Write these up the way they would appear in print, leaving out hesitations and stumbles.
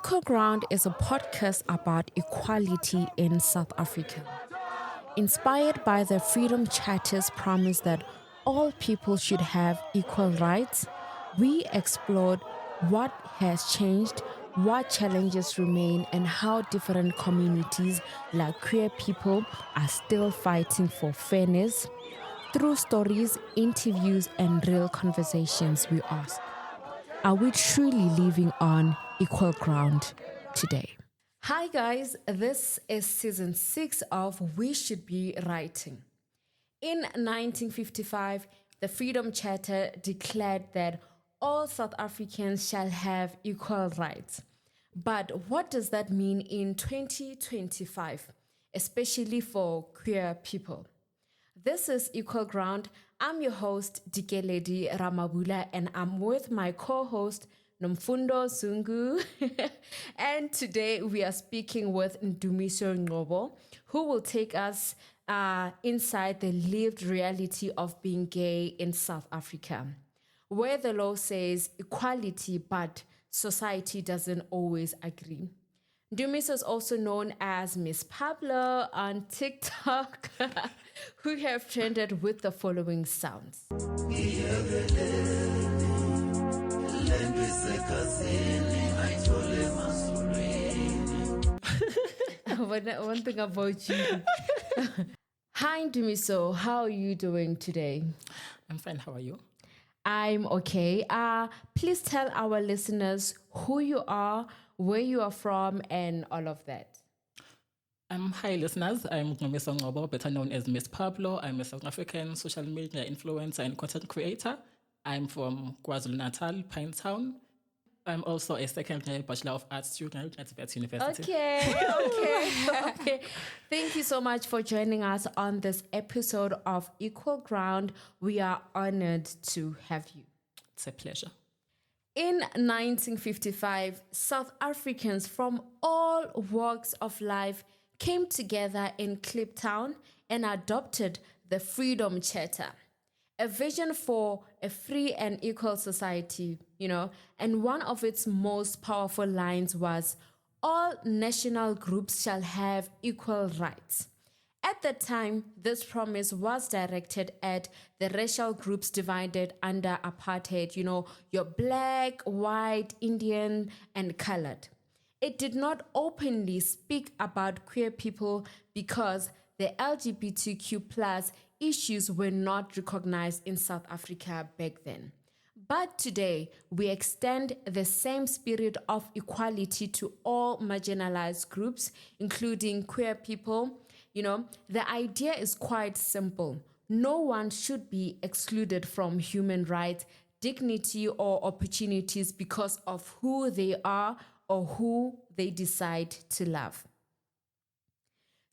Equal Ground is a podcast about equality in South Africa. Inspired by the Freedom Charter's promise that all people should have equal rights, we explored what has changed, what challenges remain, and how different communities like queer people are still fighting for fairness. Through stories, interviews, and real conversations, we ask, are we truly living on equal ground today? Hi, guys. This is season 6 of We Should Be Writing. In 1955, the Freedom Charter declared that all South Africans shall have equal rights. But what does that mean in 2025, especially for queer people? This is Equal Ground. I'm your host, Dikeledi Ramabula, and I'm with my co-host, Nomfundo Zungu. And today we are speaking with Ndumiso Ngcobo, who will take us inside the lived reality of being gay in South Africa, where the law says equality, but society doesn't always agree. Ndumiso is also known as Miss Pablo on TikTok, who have trended with the following sounds. One thing about you. Hi, Ndumiso. How are you doing today? I'm fine. How are you? I'm okay. Please tell our listeners who you are, where you are from, and all of that. Hi, listeners. I'm Ndumiso Ngcobo, better known as Miss Pablo. I'm a South African social media influencer and content creator. I'm from KwaZulu-Natal, Pinetown. I'm also a second-year Bachelor of Arts student at Wits University. Okay. Thank you so much for joining us on this episode of Equal Ground. We are honored to have you. It's a pleasure. In 1955, South Africans from all walks of life came together in Kliptown and adopted the Freedom Charter, a vision for a free and equal society, and one of its most powerful lines was, all national groups shall have equal rights. At the time, this promise was directed at the racial groups divided under apartheid, your black, white, Indian, and colored. It did not openly speak about queer people because the LGBTQ plus issues were not recognized in South Africa back then. But today, we extend the same spirit of equality to all marginalized groups, including queer people. The idea is quite simple. No one should be excluded from human rights, dignity, or opportunities because of who they are or who they decide to love.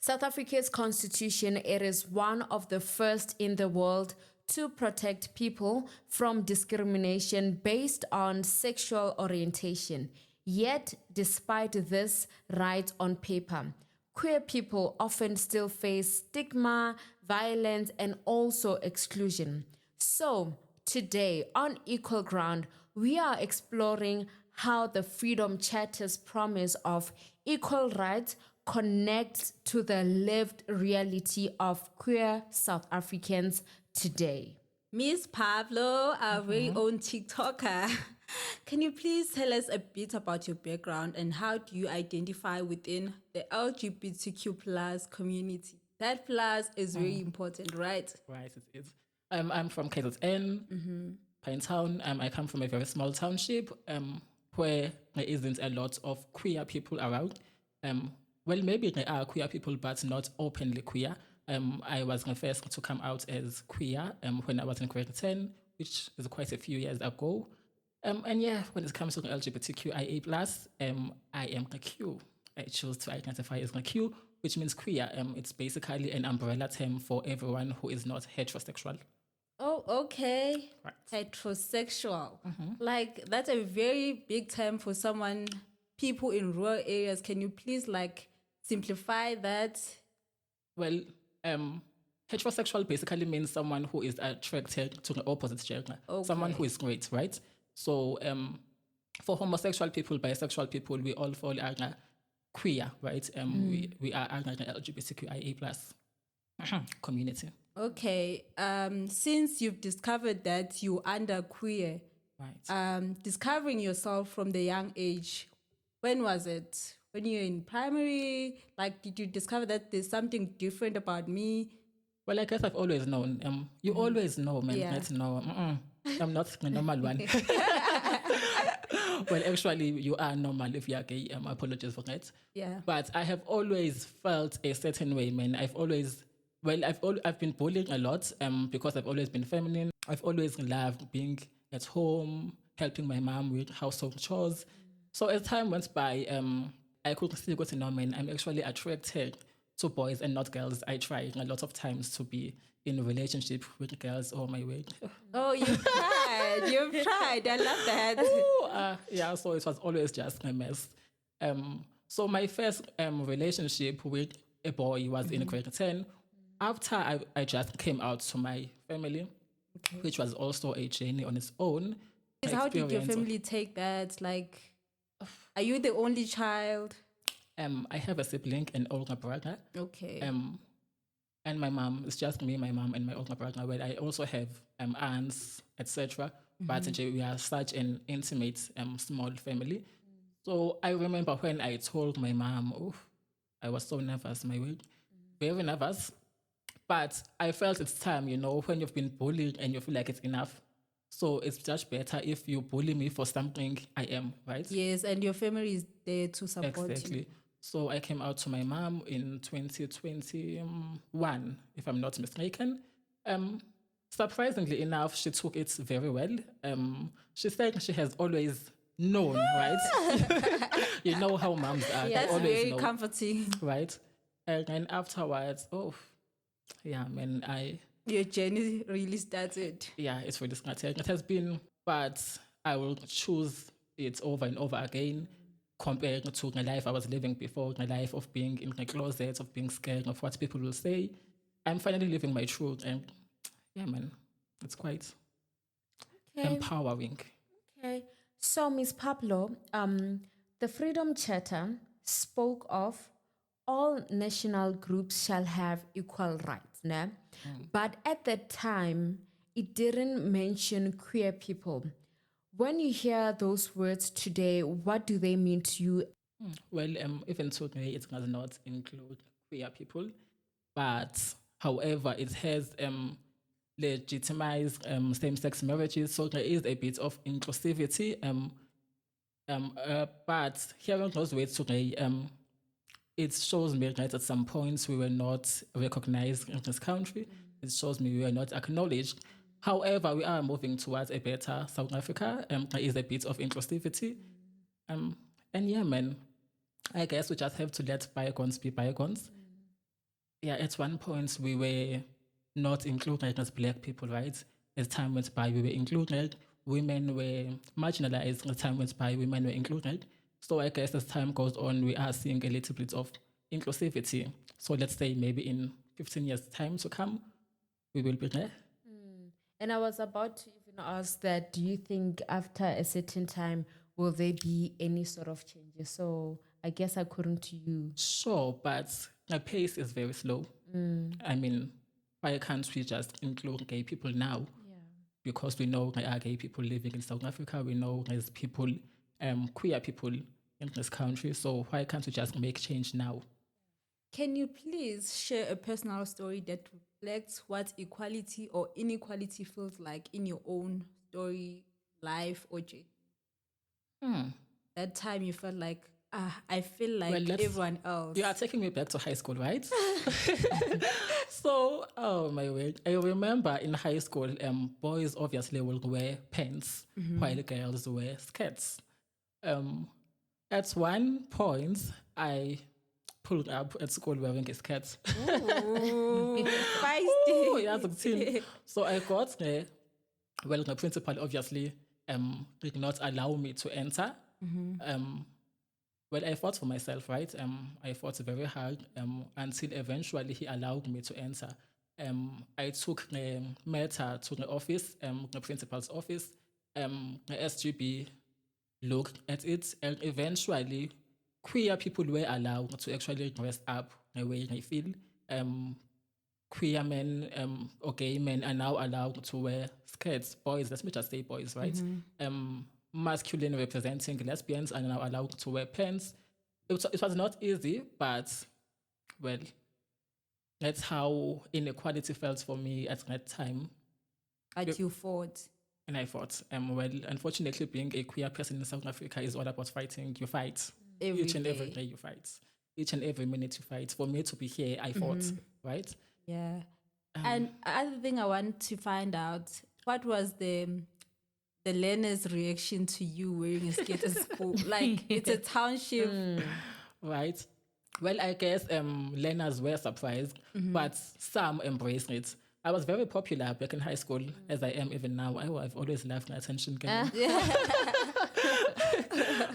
South Africa's constitution, it is one of the first in the world to protect people from discrimination based on sexual orientation. Yet, despite this right on paper, queer people often still face stigma, violence, and also exclusion. So, today on Equal Ground, we are exploring how the Freedom Charter's promise of equal rights connects to the lived reality of queer South Africans today. Miss Pablo, our very own TikToker, can you please tell us a bit about your background and how do you identify within the LGBTQ plus community? That plus is very important, right? Right, it is. I'm from KZN, Pinetown. I come from a very small township where there isn't a lot of queer people around. Well, maybe there are queer people, but not openly queer. I was the first to come out as queer when I was in grade 10, which is quite a few years ago. And yeah, when it comes to LGBTQIA+, I am the Q. I choose to identify as the Q, which means queer. It's basically an umbrella term for everyone who is not heterosexual. Oh, okay. Right. Heterosexual. Like, that's a very big term for people in rural areas. Can you please, simplify that? Well, heterosexual basically means someone who is attracted to the opposite gender, someone who is straight, right? So for homosexual people, bisexual people, we all fall under queer, right? We are under LGBTQIA plus community. Okay. Since you've discovered that you under queer, Right. discovering yourself from the young age, when was it? When you're in primary? Like, did you discover that there's something different about me? Well, I guess I've always known. You always know, man. Yeah. Let's know. I'm not the normal one. Well, actually, you are normal if you are gay. Apologies for that. Yeah. But I have always felt a certain way, man. I've been bullied a lot because I've always been feminine. I've always loved being at home, helping my mom with household chores. So as time went by, I could still go to no, man. I'm actually attracted to boys and not girls. I tried a lot of times to be in a relationship with girls. Oh my word. Oh, you've tried. You've tried. I love that. Yeah, so it was always just a mess. So my first relationship with a boy was in grade 10. After I just came out to my family, which was also a journey on its own. How did your Experience. family take that? Like, are you the only child? I have a sibling, an older brother. Okay. And my mom, it's just me, my mom, and my older brother. Well, I also have aunts, etc. But we are such an intimate, small family. So I remember when I told my mom, I was so nervous, my word, very nervous. But I felt it's time, when you've been bullied and you feel like it's enough. So it's just better if you bully me for something I am, right? Yes, and your family is there to support Exactly. you. So I came out to my mom in 2021, if I'm not mistaken. Surprisingly enough, she took it very well. She said she has always known, right? You know how moms are. Yeah, they that's always very know, comforting. right? And then afterwards, yeah, man, Your journey really started. yeah, it's really started. It has been, but I will choose it over and over again compared to the life I was living before, the life of being in the closet, of being scared of what people will say. I'm finally living my truth, and yeah, man, it's quite empowering. Okay. So, Miss Pablo, the Freedom Charter spoke of all national groups shall have equal rights, né? But at that time, it didn't mention queer people. When you hear those words today, what do they mean to you? Well, even today, it does not include queer people, but however, it has legitimized same-sex marriages, so there is a bit of inclusivity. But hearing those words today, it shows me that at some points we were not recognized in this country. It shows me we were not acknowledged. However, we are moving towards a better South Africa. There is a bit of inclusivity. And yeah, man, I guess we just have to let bygones be bygones. Yeah, at one point we were not included as Black people, right? As time went by, we were included. Women were marginalized. As time went by, women were included. So I guess as time goes on, we are seeing a little bit of inclusivity. So let's say maybe in 15 years' time to come, we will be there. And I was about to even ask that, do you think after a certain time, will there be any sort of changes? So I guess according to you. Sure, but the pace is very slow. I mean, why can't we just include gay people now? Yeah. Because we know there are gay people living in South Africa. We know there's people, queer people in this country. So why can't we just make change now? Can you please share a personal story that reflects what equality or inequality feels like in your own story, life, or journey? That time you felt like, I feel like everyone else. You are taking me back to high school, right? So, oh my word. I remember in high school, boys obviously will wear pants while girls wear skirts. At one point, I pulled up at school wearing a skirt. Ooh, feisty. Oh, yeah, so I got there. Well, the principal obviously did not allow me to enter. Well, I fought for myself, right? I fought very hard until eventually he allowed me to enter. I took the matter to the office, the principal's office. The SGB looked at it, and eventually queer people were allowed to actually dress up the way they feel. Queer men or gay men are now allowed to wear skirts. Boys, let's just say boys, right? Masculine representing lesbians are now allowed to wear pants. It was not easy, but well, that's how inequality felt for me at that time. But you fought. And I thought, well, unfortunately, being a queer person in South Africa is all about fighting. You fight. Each and every day you fight. Each and every minute you fight. For me to be here, I fought, right? Yeah. And other thing I want to find out, what was the learner's reaction to you wearing a skirt at school? Like, it's a township. Right. Well, I guess learners were surprised, but some embraced it. I was very popular back in high school, as I am even now. I've always loved my attention getting.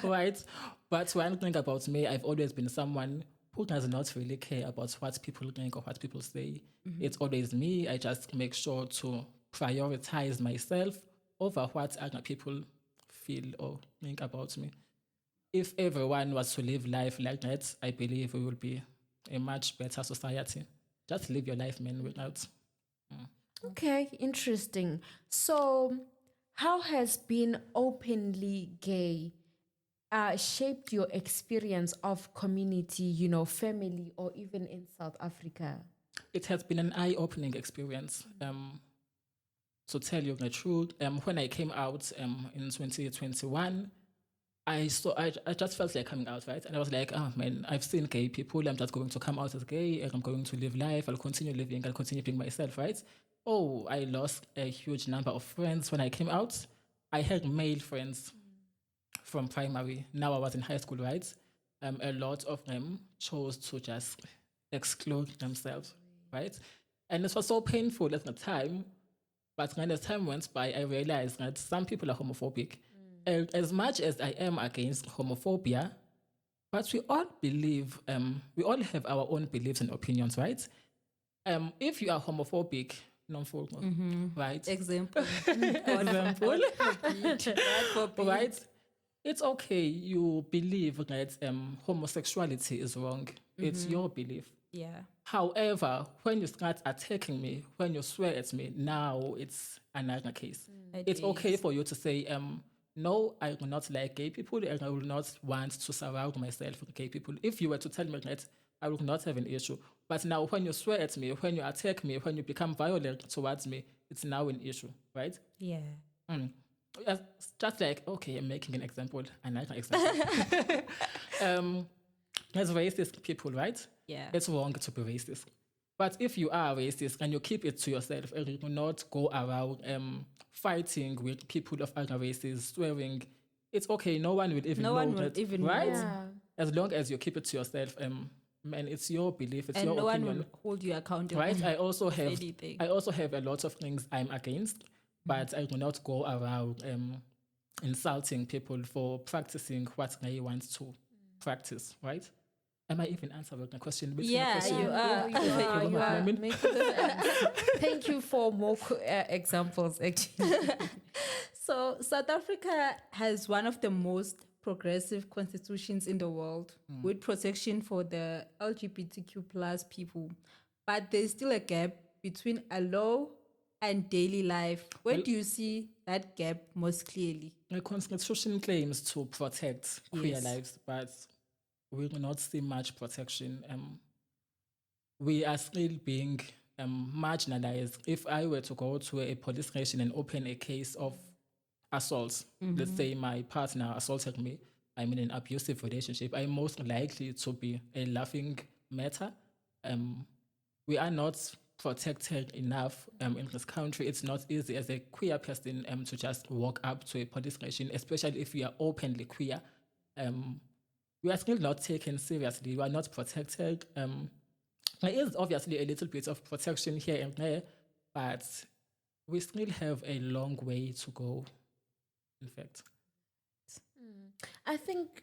Right. But one thing about me, I've always been someone who does not really care about what people think or what people say. It's always me. I just make sure to prioritize myself over what other people feel or think about me. If everyone was to live life like that, I believe we will be a much better society. Just live your life, man, without. Okay, interesting. So, how has being openly gay shaped your experience of community, family, or even in South Africa? It has been an eye-opening experience. To tell you the truth, when I came out in 2021, I just felt like coming out, right? And I was like, oh man, I've seen gay people. I'm just going to come out as gay and I'm going to live life. I'll continue living. I'll continue being myself, right? Oh, I lost a huge number of friends when I came out. I had male friends from primary. Now I was in high school, right? A lot of them chose to just exclude themselves, right? And it was so painful at the time. But when the time went by, I realized that some people are homophobic. And as much as I am against homophobia, but we all believe, we all have our own beliefs and opinions, right? If you are homophobic, Nomfundo, right? Example. Example. God forbid. Right? It's okay. You believe that homosexuality is wrong. It's your belief. Yeah. However, when you start attacking me, when you swear at me, now it's another case. It's okay for you to say, no, I will not like gay people and I will not want to surround myself with gay people. If you were to tell me that, I will not have an issue. But now when you swear at me, when you attack me, when you become violent towards me, it's now an issue, right? Yeah. It's just like, okay, I'm making an example, another example. As racist people, right? Yeah. It's wrong to be racist. But if you are racist and you keep it to yourself and you do not go around fighting with people of other races, swearing, it's okay. No one will even know that, right? Yeah. As long as you keep it to yourself, man, it's your belief, it's And your no opinion. one will hold you accountable. Right? I also anything. have a lot of things I'm against, but I do not go around insulting people for practicing what they want to practice, right? Am I even answering the question? Yeah, you are. You are making sense. Thank you for more examples, actually. So South Africa has one of the most progressive constitutions in the world with protection for the LGBTQ plus people. But there's still a gap between a law and daily life. Where do you see that gap most clearly? The constitution claims to protect queer lives, but we will not see much protection. We are still being marginalized. If I were to go to a police station and open a case of assault, let's say my partner assaulted me, I'm in an abusive relationship, I'm most likely to be a laughing matter. We are not protected enough in this country. It's not easy as a queer person to just walk up to a police station, especially if you are openly queer. We are still not taken seriously. We are not protected. There is obviously a little bit of protection here and there, but we still have a long way to go, in fact. I think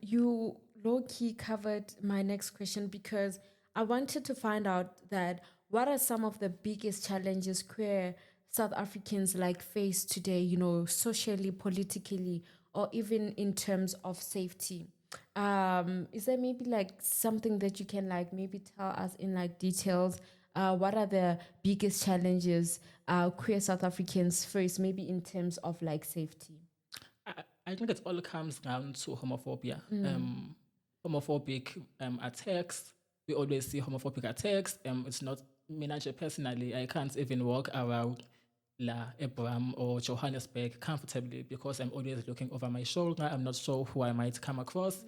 you low-key covered my next question because I wanted to find out that what are some of the biggest challenges queer South Africans face today, socially, politically, or even in terms of safety. Is there maybe like something that you can like maybe tell us in like details? What are the biggest challenges queer South Africans face, maybe in terms of like safety? I think it all comes down to homophobia. Homophobic attacks. We always see homophobic attacks. It's not me personally. I can't even walk around La Ebram or Johannesburg comfortably because I'm always looking over my shoulder. I'm not sure who I might come across.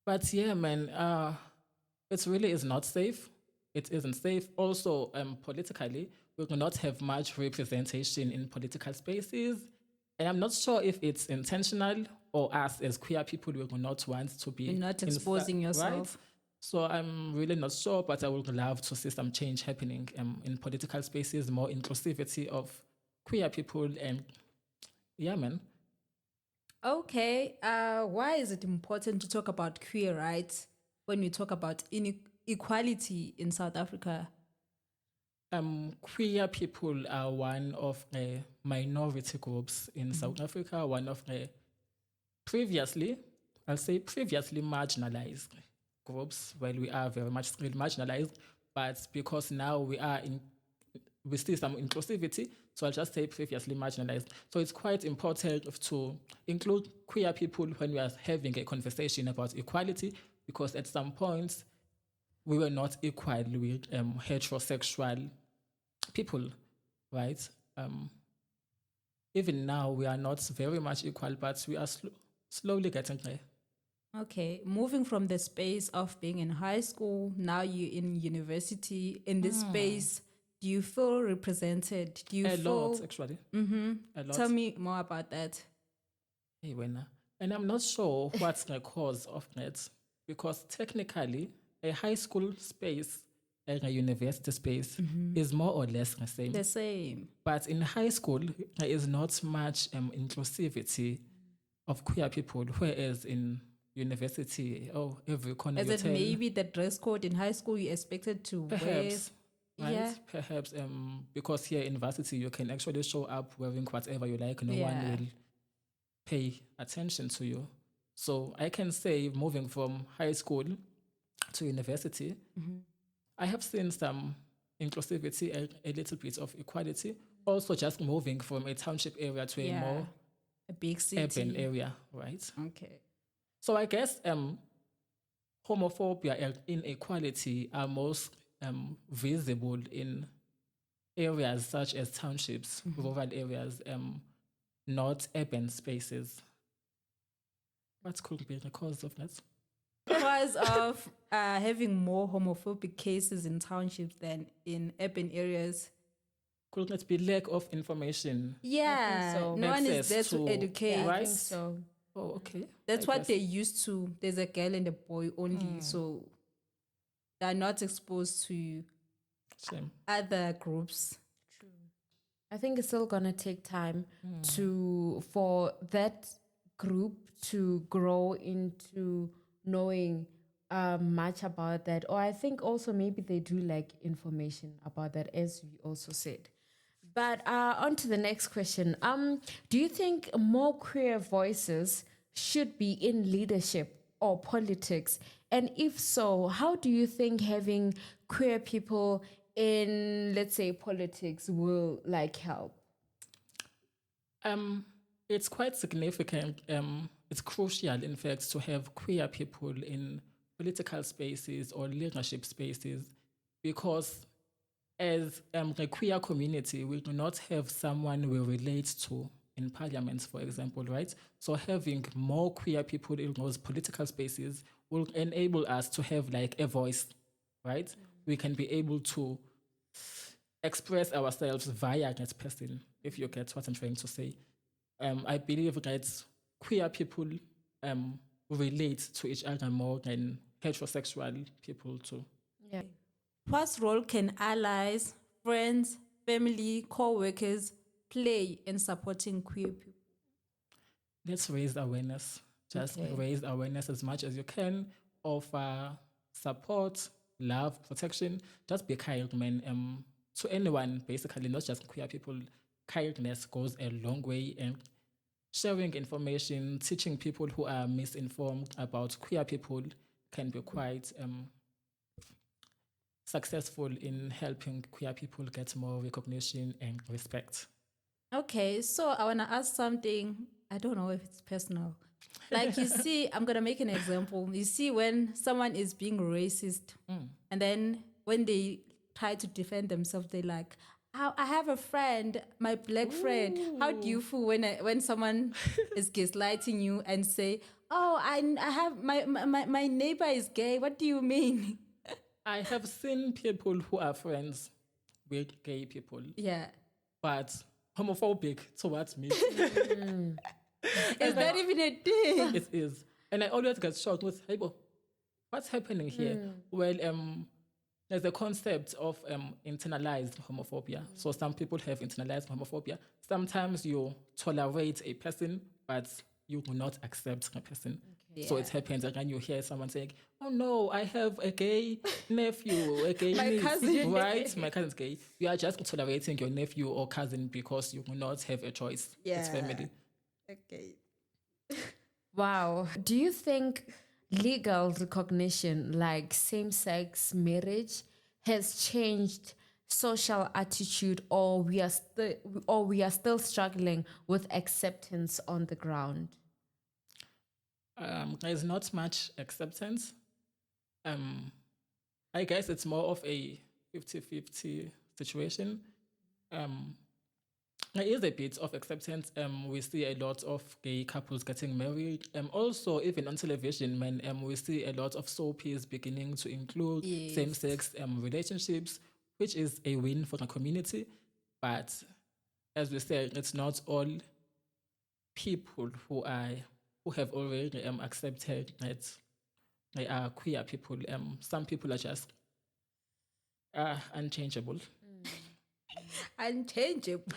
But yeah, man, it really is not safe. It isn't safe. Also, politically, we do not have much representation in political spaces. And I'm not sure if it's intentional or us as queer people, we do not want to be... You're not exposing yourself. Right? So I'm really not sure, but I would love to see some change happening in political spaces, more inclusivity of queer people. And yeah, man. Okay, why is it important to talk about queer rights when we talk about inequality in South Africa? Queer people are one of the minority groups in South Africa, one of the previously marginalized groups. Well, we are very much still marginalized, but because now we see some inclusivity, so I'll just say previously marginalized. So it's quite important to include queer people when we are having a conversation about equality, because at some point we were not equal with heterosexual people, right? Even now we are not very much equal, but we are slowly getting there. Okay, moving from the space of being in high school, now you're in university. In this space, do you feel represented? Do you A feel... lot, actually. A lot. Tell me more about that. Hey, Wena. And I'm not sure what's the cause of that, because technically, a high school space and a university space is more or less the same. The same. But in high school, there is not much inclusivity of queer people, whereas in university, every corner Is you it turn, maybe the dress code in high school you expected to wear? perhaps, right? Yeah. Perhaps because here in varsity you can actually show up wearing whatever you like. No one Yeah. will pay attention to you. So I can say, moving from high school to university, I have seen some inclusivity and a little bit of equality. Also, just moving from a township area to a more a big city. urban area, right? Okay. So I guess homophobia and inequality are most visible in areas such as townships, rural areas, not urban spaces. What could be the cause of that? Because of having more homophobic cases in townships than in urban areas. Could it be lack of information? Yeah, so. no one is there Access to educate. I right? think so. Oh, okay. That's I what guess. they're used to. There's a girl and a boy only, so they're not exposed to Shame. other groups. I think it's still gonna take time for that group to grow into knowing much about that. Or I think also maybe they do like information about that, as we also said. But on to the next question. Do you think more queer voices should be in leadership or politics? And if so, how do you think having queer people in, let's say, politics will like help? It's quite significant. It's crucial, in fact, to have queer people in political spaces or leadership spaces, because as the queer community, we do not have someone we relate to in parliament, for example, right? So having more queer people in those political spaces will enable us to have like a voice, right? We can be able to express ourselves via that person, if you get what I'm trying to say. I believe that queer people relate to each other more than heterosexual people too. Yeah. What role can allies, friends, family, co-workers play in supporting queer people? Let's raise awareness. Just raise awareness as much as you can. Offer support, love, protection. Just be kind, man. To anyone, basically, not just queer people. Kindness goes a long way, and sharing information, teaching people who are misinformed about queer people can be quite successful in helping queer people get more recognition and respect. Okay, so I want to ask something. I don't know if it's personal. Like, you see, I'm going to make an example. You see, when someone is being racist, and then when they try to defend themselves, they're like, I have a friend, my black friend. How do you feel when someone is gaslighting you and say, oh, I have my neighbor is gay? What do you mean? I have seen people who are friends with gay people, Yeah. but homophobic towards me. Is that even a thing? It is. And I always get shocked with, hey, what's happening here? Well, there's a concept of internalized homophobia. So some people have internalized homophobia. Sometimes you tolerate a person, but you will not accept a person. So it happens, and then you hear someone saying, oh no, I have a gay nephew, a gay My niece. cousin. Right? My cousin's gay. You are just tolerating your nephew or cousin because you will not have a choice. It's family. Okay. Wow. Do you think legal recognition, like same-sex marriage, has changed social attitude, or we are still struggling with acceptance on the ground? There's not much acceptance. I guess it's more of a 50-50 situation. There is a bit of acceptance. We see a lot of gay couples getting married. Also, even on television, we see a lot of soapies beginning to include same-sex relationships, which is a win for the community. But as we said, it's not all people who have already accepted that they are queer people. Some people are just unchangeable. Unchangeable.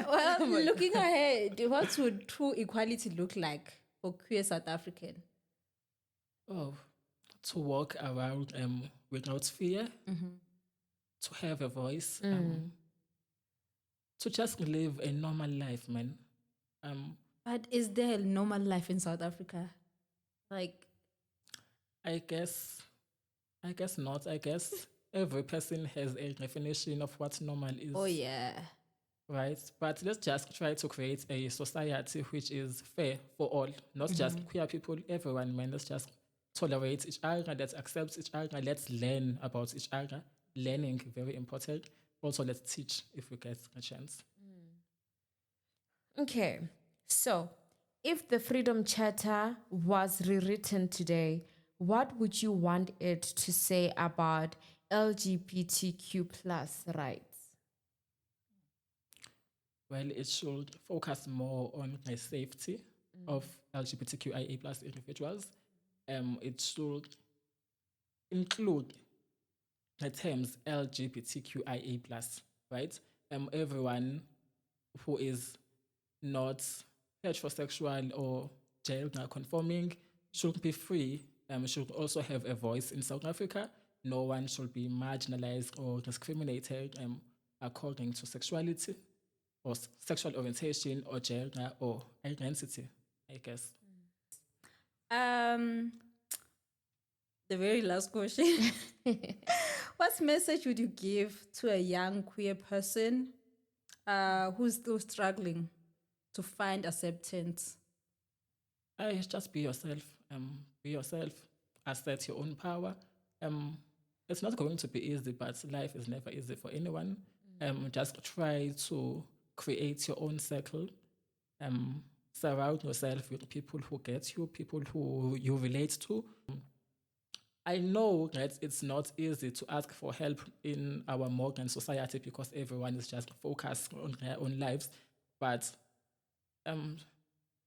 Well, looking ahead, what would true equality look like for queer South African? Oh, to walk around without fear, to have a voice, to just live a normal life, man. But is there a normal life in South Africa? Like, I guess not. I guess every person has a definition of what normal is. oh yeah. Right? But let's just try to create a society which is fair for all, not just queer people, everyone, man. Let's just tolerate each other, let's accept each other, let's learn about each other. Learning, very important. Also, let's teach if we get a chance. Okay, so if the Freedom Charter was rewritten today, what would you want it to say about LGBTQ plus rights? Well, it should focus more on the safety of LGBTQIA plus individuals. It should include the terms LGBTQIA plus, right? Everyone who is not heterosexual or gender conforming should be free, should also have a voice in South Africa. No one should be marginalized or discriminated according to sexuality or sexual orientation or gender or identity, I guess. The very last question. What message would you give to a young queer person who's still struggling to find acceptance? Just be yourself. Be yourself. Assert your own power. It's not going to be easy, but life is never easy for anyone. Just try to create your own circle. Surround yourself with people who get you, people who you relate to. I know that it's not easy to ask for help in our modern society because everyone is just focused on their own lives. But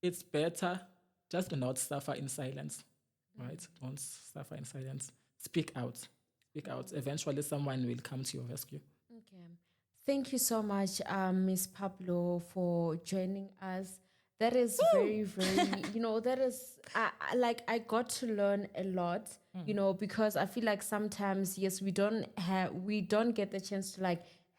it's better just not suffer in silence, right? Don't suffer in silence. Speak out. Speak out. Eventually, someone will come to your rescue. Okay. Thank you so much, Miss Pablo, for joining us. That is very, that is, I got to learn a lot, because I feel like sometimes, yes, we don't get the chance to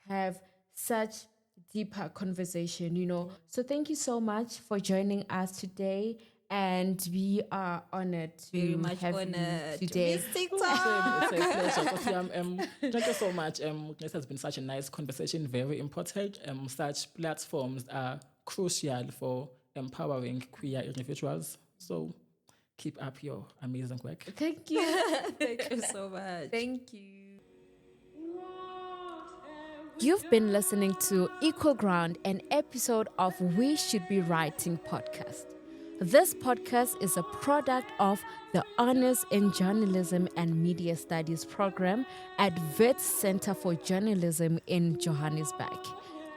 have such deeper conversation, you know. So thank you so much for joining us today. And we are honored to Very much have honored. you today. Miss TikTok. It's a pleasure. Kofi, thank you so much. This has been such a nice conversation, very important. Such platforms are crucial for empowering queer individuals. So keep up your amazing work. Thank you. Thank you so much. Thank you. You've been listening to Equal Ground, an episode of We Should Be Writing podcast. This podcast is a product of the Honors in Journalism and Media Studies program at Wits Center for Journalism in Johannesburg.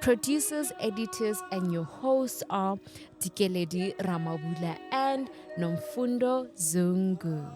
Producers, editors, and your hosts are Dikeledi, Ramabula, and Nomfundo Zungu.